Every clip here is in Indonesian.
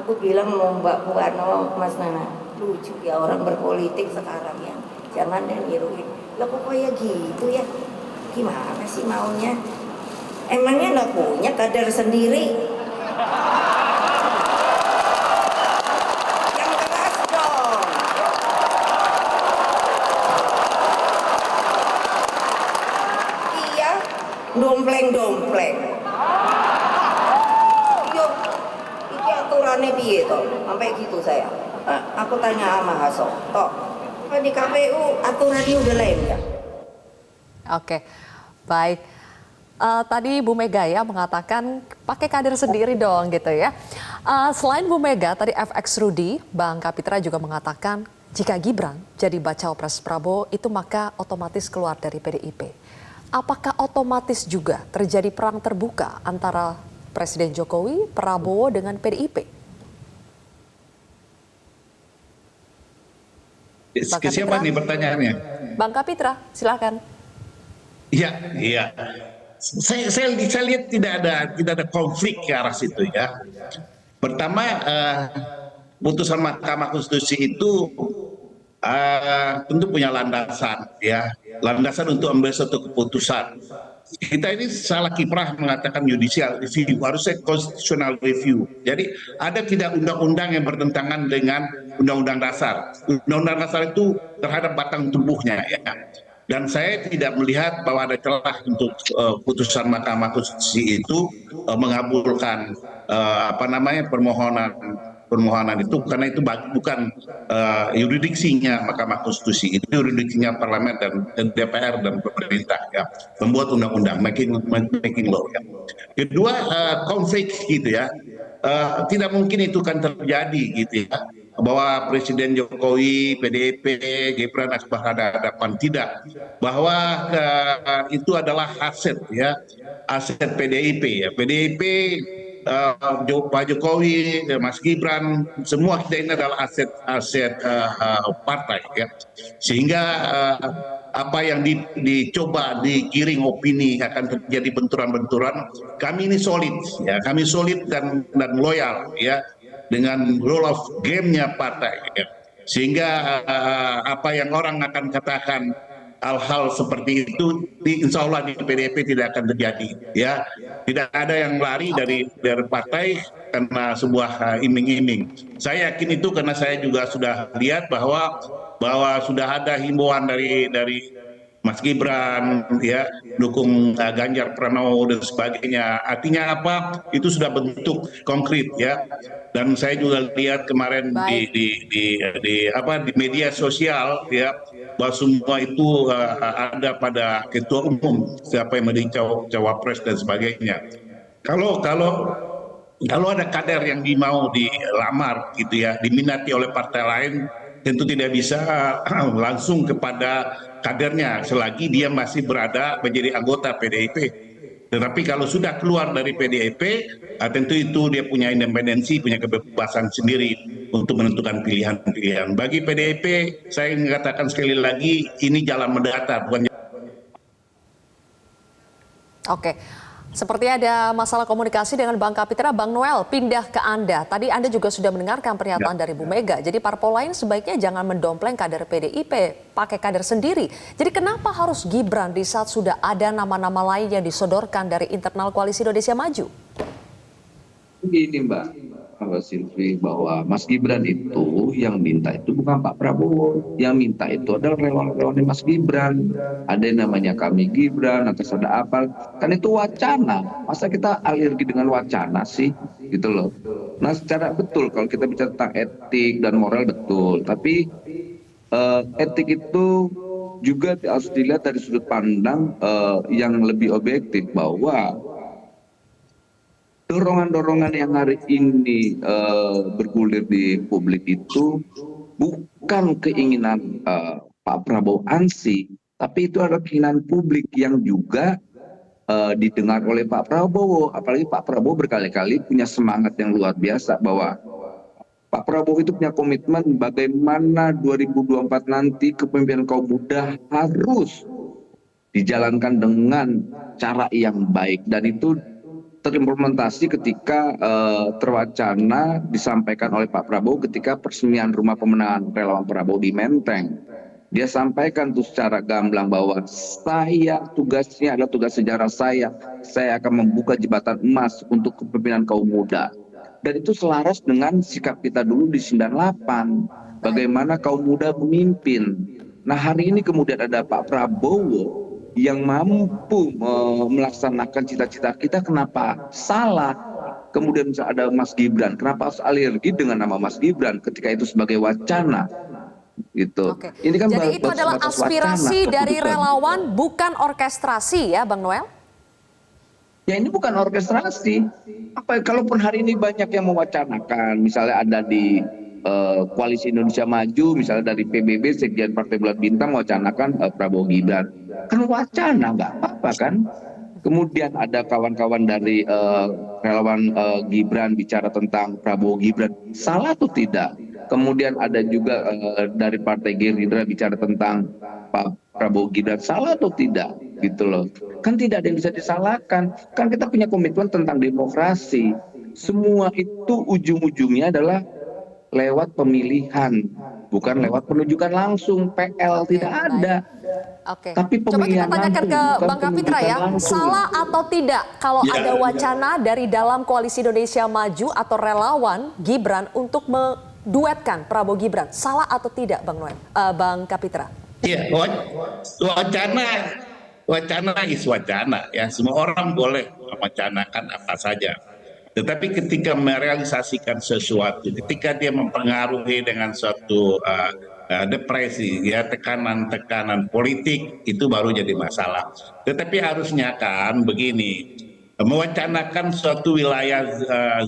Aku bilang mau Mbak Puano, Mas Nana, lucu ya orang berpolitik sekarang ya. Jangan yang niruin. Lah kok kayak gitu ya? Gimana sih maunya? Emangnya nggak punya kader sendiri? Yang keras dong. Iya, dompleng-dompleng. Yuk, iki aturannya piye toh? Sampai gitu saya. Aku tanya sama Hasso, toh di KPU aturannya udah lain ya? Oke, baik. Tadi Bu Mega ya mengatakan pakai kader sendiri dong gitu ya. Selain Bu Mega, tadi FX Rudy, Bang Kapitra juga mengatakan jika Gibran jadi bacawa pres Prabowo itu maka otomatis keluar dari PDIP. Apakah otomatis juga terjadi perang terbuka antara Presiden Jokowi, Prabowo dengan PDIP? Ke siapa nih pertanyaannya? Bang Kapitra, silakan. Iya, iya. Saya lihat tidak ada konflik ke arah situ ya. Pertama, putusan Mahkamah Konstitusi itu tentu punya landasan ya, landasan untuk ambil suatu keputusan. Kita ini salah kiprah mengatakan judicial review, harusnya constitutional review. Jadi ada tidak undang-undang yang bertentangan dengan undang-undang dasar. Undang-undang dasar itu terhadap batang tubuhnya ya. Dan saya tidak melihat bahwa ada celah untuk putusan Mahkamah Konstitusi itu mengabulkan permohonan itu, karena itu bukan yuridiksinya Mahkamah Konstitusi, itu yuridiksinya parlemen dan DPR dan pemerintah ya, membuat undang-undang, making law ya. Kedua, konflik gitu ya, tidak mungkin itu kan terjadi gitu ya, bahwa Presiden Jokowi, PDIP, Gibran akan berhadapan, tidak, bahwa itu adalah aset ya, aset PDIP ya. PDIP, Pak Jokowi, Mas Gibran, semua kita ini adalah aset partai ya. Sehingga apa yang dicoba digiring opini akan terjadi benturan-benturan, kami ini solid ya, kami solid dan loyal ya dengan rule of game-nya partai ya. Sehingga apa yang orang akan katakan hal-hal seperti itu insya Allah di PDIP tidak akan terjadi ya, tidak ada yang lari dari partai karena sebuah iming-iming. Saya yakin itu karena saya juga sudah lihat bahwa sudah ada himbauan dari Mas Gibran ya, dukung Ganjar Pranowo dan sebagainya. Artinya apa? Itu sudah bentuk konkret ya. Dan saya juga lihat kemarin di media sosial ya, bahwa semua itu ada pada ketua umum siapa yang menjadi cawapres dan sebagainya. Kalau ada kader yang mau dilamar gitu ya, diminati oleh partai lain, tentu tidak bisa langsung kepada kadernya selagi dia masih berada menjadi anggota PDIP. Tetapi kalau sudah keluar dari PDIP, tentu itu dia punya independensi, punya kebebasan sendiri untuk menentukan pilihan-pilihan. Bagi PDIP, saya mengatakan sekali lagi, ini jalan mendatar, bukan. Oke. Seperti ada masalah komunikasi dengan Bang Kapitra. Bang Noel, pindah ke Anda. Tadi Anda juga sudah mendengarkan pernyataan dari Bu Mega. Jadi parpol lain sebaiknya jangan mendompleng kader PDIP, pakai kader sendiri. Jadi kenapa harus Gibran di saat sudah ada nama-nama lain yang disodorkan dari internal Koalisi Indonesia Maju? Begini Mbak Silvi, bahwa Mas Gibran itu yang minta itu bukan Pak Prabowo, yang minta itu adalah relawan-relawan Mas Gibran. Ada yang namanya Kami Gibran, atas ada apa, kan itu wacana. Masa kita alergi dengan wacana sih, gitu loh. Nah secara betul kalau kita bicara tentang etik dan moral betul, tapi etik itu juga harus dilihat dari sudut pandang yang lebih objektif, bahwa dorongan-dorongan yang hari ini bergulir di publik itu bukan keinginan Pak Prabowo ansih, tapi itu adalah keinginan publik yang juga didengar oleh Pak Prabowo. Apalagi Pak Prabowo berkali-kali punya semangat yang luar biasa bahwa Pak Prabowo itu punya komitmen bagaimana 2024 nanti kepemimpinan kaum muda harus dijalankan dengan cara yang baik, dan itu terimplementasi ketika terwacana disampaikan oleh Pak Prabowo ketika peresmian rumah pemenangan relawan Prabowo di Menteng. Dia sampaikan tuh secara gamblang bahwa tugasnya adalah tugas sejarah saya akan membuka jembatan emas untuk kepemimpinan kaum muda. Dan itu selaras dengan sikap kita dulu di 98, bagaimana kaum muda memimpin. Nah hari ini kemudian ada Pak Prabowo yang mampu melaksanakan cita-cita kita, kenapa salah? Kemudian bisa ada Mas Gibran, kenapa harus alergi dengan nama Mas Gibran ketika itu sebagai wacana? Gitu. Oke. Ini kan Jadi itu adalah aspirasi wacana, dari relawan, bukan orkestrasi ya, Bang Noel? Ya ini bukan orkestrasi. Kalaupun hari ini banyak yang mewacanakan, misalnya ada di Koalisi Indonesia Maju, misalnya dari PBB, Sekjen Partai Bulan Bintang mewacanakan Prabowo Gibran. Kan wacana, nggak apa-apa kan? Kemudian ada kawan-kawan dari relawan Gibran bicara tentang Prabowo Gibran. Salah atau tidak? Kemudian ada juga dari Partai Gerindra bicara tentang Pak Prabowo Gibran. Salah atau tidak? Gitu loh. Kan tidak ada yang bisa disalahkan. Kan kita punya komitmen tentang demokrasi. Semua itu ujung-ujungnya adalah lewat pemilihan, bukan lewat penunjukan langsung. PL tidak ada. Oke. Tapi Coba kita tanyakan ke Bang Kapitra ya, langsung. salah atau tidak kalau Ya. ada wacana dari dalam Koalisi Indonesia Maju atau relawan Gibran untuk menduetkan Prabowo Gibran, salah atau tidak, Bang Noel, Bang Kapitra? Iya, wacana is wacana ya, semua orang boleh mewacanakan apa saja. Tetapi ketika merealisasikan sesuatu, ketika dia mempengaruhi dengan suatu depresi, ya tekanan-tekanan politik, itu baru jadi masalah. Tetapi harusnya kan begini, mewacanakan suatu wilayah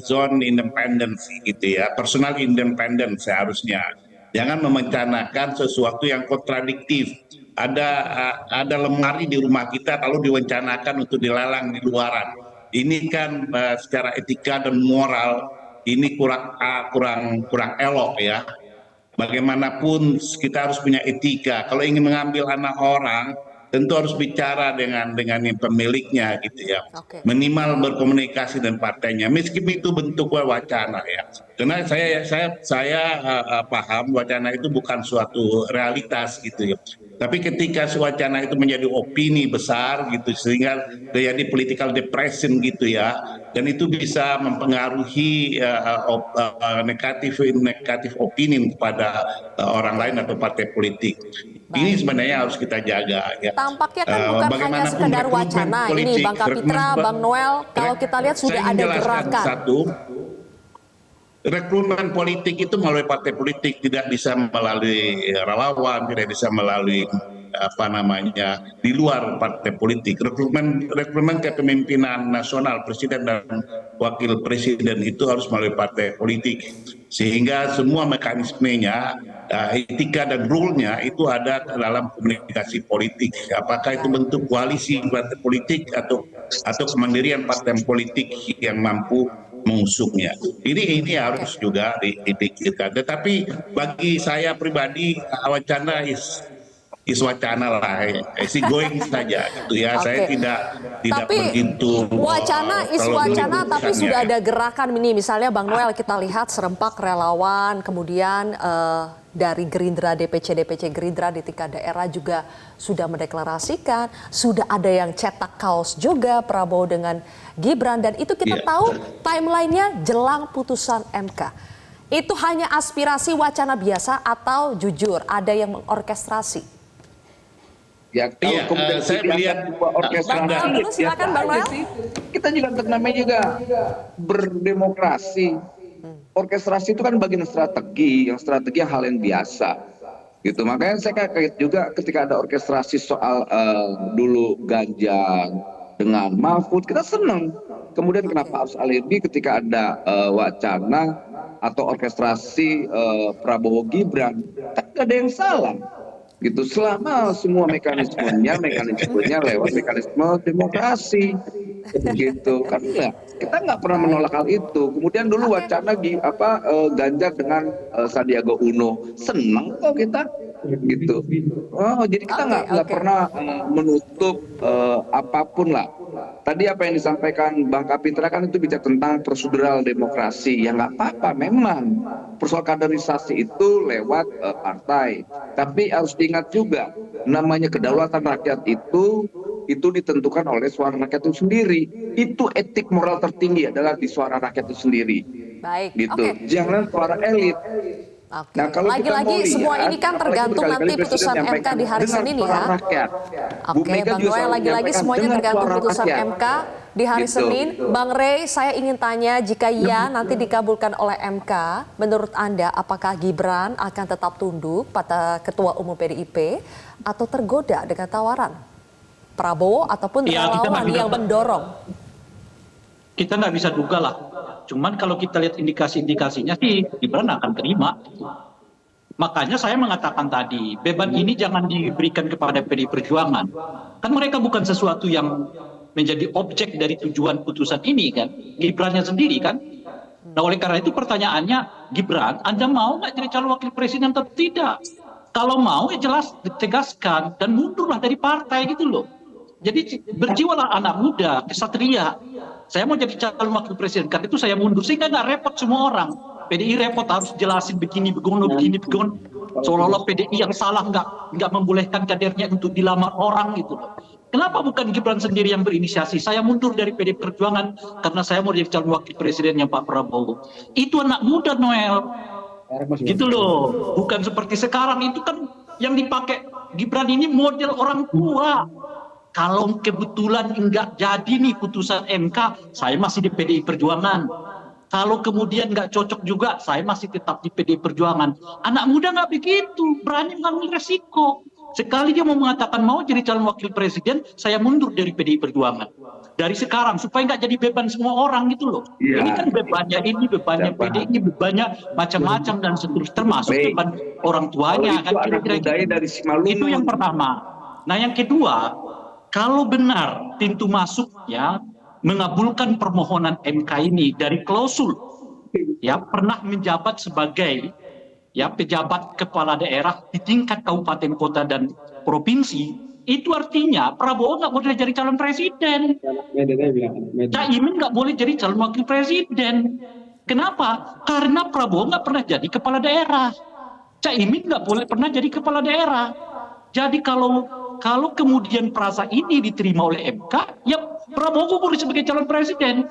zone independence gitu ya, personal independence seharusnya. Jangan merencanakan sesuatu yang kontradiktif. Ada lemari di rumah kita lalu diwacanakan untuk dilelang di luaran. Ini kan secara etika dan moral ini kurang elok ya. Bagaimanapun kita harus punya etika. Kalau ingin mengambil anak orang, tentu harus bicara dengan yang pemiliknya gitu ya. Oke. Minimal berkomunikasi dengan partainya, meskipun itu bentuk wacana ya. Karena saya paham wacana itu bukan suatu realitas gitu ya. Tapi ketika wacana itu menjadi opini besar gitu, sehingga terjadi political depression gitu ya, dan itu bisa mempengaruhi negatif opini kepada orang lain atau partai politik. Ini sebenarnya harus kita jaga ya. Tampaknya kan bukan hanya sekedar wacana ini, Bang Kapitra, Bang Noel, kalau kita lihat sudah ada gerakan. Rekrutmen politik itu melalui partai politik, tidak bisa melalui relawan, tidak bisa melalui di luar partai politik. Rekrutmen kepemimpinan nasional, presiden dan wakil presiden itu harus melalui partai politik, sehingga semua mekanismenya, etika dan rule-nya itu ada dalam komunikasi politik. Apakah itu bentuk koalisi partai politik atau kemandirian partai politik yang mampu mengusungnya. Ini harus juga dipikirkan. Tetapi bagi saya pribadi, wacana is wacana lah, easy going saja gitu ya. Saya tidak begitu. Wacana is wacana, tapi sudah ada gerakan ini. Misalnya Bang Noel, kita lihat serempak relawan, kemudian dari Gerindra, DPC Gerindra di tingkat daerah juga sudah mendeklarasikan, sudah ada yang cetak kaos juga Prabowo dengan Gibran, dan itu kita tahu timelinenya jelang putusan MK. Itu hanya aspirasi wacana biasa atau jujur ada yang mengorkestrasi? Ya, kalau kemudian saya melihat orkestrasi, silakan Bang Noel. kita juga namanya juga berdemokrasi. Orkestrasi itu kan bagian strategi hal yang biasa. Gitu. Makanya saya kaget juga ketika ada orkestrasi soal dulu Ganjar dengan Mahfud, kita senang. Kemudian kenapa harus alergi ketika ada wacana atau orkestrasi Prabowo Gibran? Tak ada yang salah. Gitu, selama semua mekanismenya lewat mekanisme demokrasi, gitu kan ya, kita nggak pernah menolak hal itu. Kemudian dulu wacana Ganjar dengan Sandiaga Uno, senang kok kita, gitu. Oh, jadi kita nggak pernah menutup apapun lah tadi apa yang disampaikan Bang Kapitra kan itu bicara tentang prosedural demokrasi. Ya nggak apa-apa, memang persoal kaderisasi itu lewat partai. Tapi harus diingat juga, namanya kedaulatan rakyat itu ditentukan oleh suara rakyat itu sendiri. Itu etik moral tertinggi adalah di suara rakyat itu sendiri. Baik, Gitu. oke. Jangan suara elit. Oke. Nah, kalau kita Lagi-lagi mau lihat, semua ini kan tergantung apalagi nanti berkali-kali putusan Presiden MK di hari menyampaikan Senin dengan ya. suara rakyat. Bu Oke, Mega Bang juga Noel, selalu lagi-lagi menyampaikan semuanya dengan tergantung suara putusan rakyat. MK di hari Gitu. Senin. Bang Rey, saya ingin tanya, jika ya nanti dikabulkan oleh MK, menurut Anda apakah Gibran akan tetap tunduk pada Ketua Umum PDIP atau tergoda dengan tawaran Prabowo ataupun Ya, kita relawan nggak bisa- yang mendorong? Kita nggak bisa duga lah. Cuman kalau kita lihat indikasi-indikasinya sih Gibran akan terima. Makanya saya mengatakan tadi, beban ini jangan diberikan kepada PDI Perjuangan. Kan mereka bukan sesuatu yang menjadi objek dari tujuan putusan ini kan. Gibrannya sendiri kan. Nah oleh karena itu pertanyaannya, Gibran, Anda mau nggak jadi calon wakil presiden atau tidak? Kalau mau ya jelas ditegaskan dan mundurlah dari partai gitu loh. Jadi berjiwalah anak muda, kesatria. Saya mau jadi calon wakil presiden, karena itu saya mundur. Sehingga nggak repot semua orang. PDI repot harus jelasin begini, begono, begini, begono. Seolah-olah PDI yang salah nggak membolehkan kadernya untuk dilamar orang gitu loh. Kenapa bukan Gibran sendiri yang berinisiasi? Saya mundur dari PDI Perjuangan karena saya mau jadi calon wakil presidennya Pak Prabowo. Itu anak muda, Noel. Gitu loh. Bukan seperti sekarang, itu kan yang dipakai Gibran ini model orang tua. Kalau kebetulan enggak jadi nih putusan MK, saya masih di PDI Perjuangan. Kalau kemudian nggak cocok juga, saya masih tetap di PDI Perjuangan. Anak muda nggak begitu, berani mengambil resiko. Sekali dia mau mengatakan mau jadi calon wakil presiden, saya mundur dari PDI Perjuangan. Dari sekarang, supaya nggak jadi beban semua orang gitu loh. Iya. Ini kan bebannya ini, bebannya Siapa? PDI, ini bebannya macam-macam dan seterusnya. Termasuk Baik. beban orang tuanya. Kalau itu Kan anak kira-kira mudanya gitu. dari Simalungun. Itu yang pertama. Nah yang kedua, kalau benar pintu masuk ya mengabulkan permohonan MK ini dari klausul ya pernah menjabat sebagai ya pejabat kepala daerah di tingkat kabupaten kota dan provinsi, itu artinya Prabowo nggak boleh jadi calon presiden, Caimin nggak boleh jadi calon wakil presiden. Kenapa? Karena Prabowo nggak pernah jadi kepala daerah, Caimin nggak boleh pernah jadi kepala daerah. Jadi kalau kemudian frasa ini diterima oleh MK, ya Prabowo boleh sebagai calon presiden.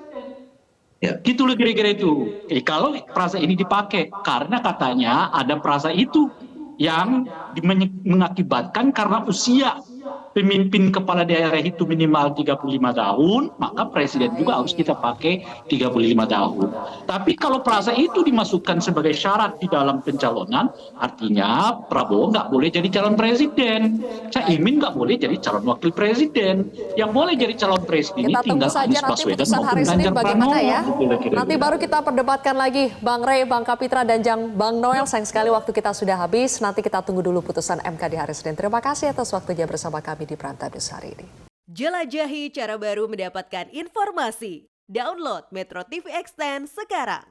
Ya. Gitu loh kira-kira itu. Kalau frasa ini dipakai, karena katanya ada frasa itu yang mengakibatkan karena usia pemimpin kepala daerah itu minimal 35 tahun, maka presiden juga harus kita pakai 35 tahun. Tapi kalau frasa itu dimasukkan sebagai syarat di dalam pencalonan, artinya Prabowo nggak boleh jadi calon presiden, Caimin nggak boleh jadi calon wakil presiden. Yang boleh jadi calon presiden ini Kita tunggu tinggal saja Anies nanti Baswedan putusan maupun hari Senin Ganjar bagaimana Pranowo. ya. Gitu lah kira-kira. Nanti baru kita perdebatkan lagi, Bang Rey, Bang Kapitra, dan Bang Noel. Sayang sekali waktu kita sudah habis. Nanti kita tunggu dulu putusan MK di hari Senin. Terima kasih atas waktunya bersama kami di Prime News hari ini. Jelajahi cara baru mendapatkan informasi. Download Metro TV Extend sekarang.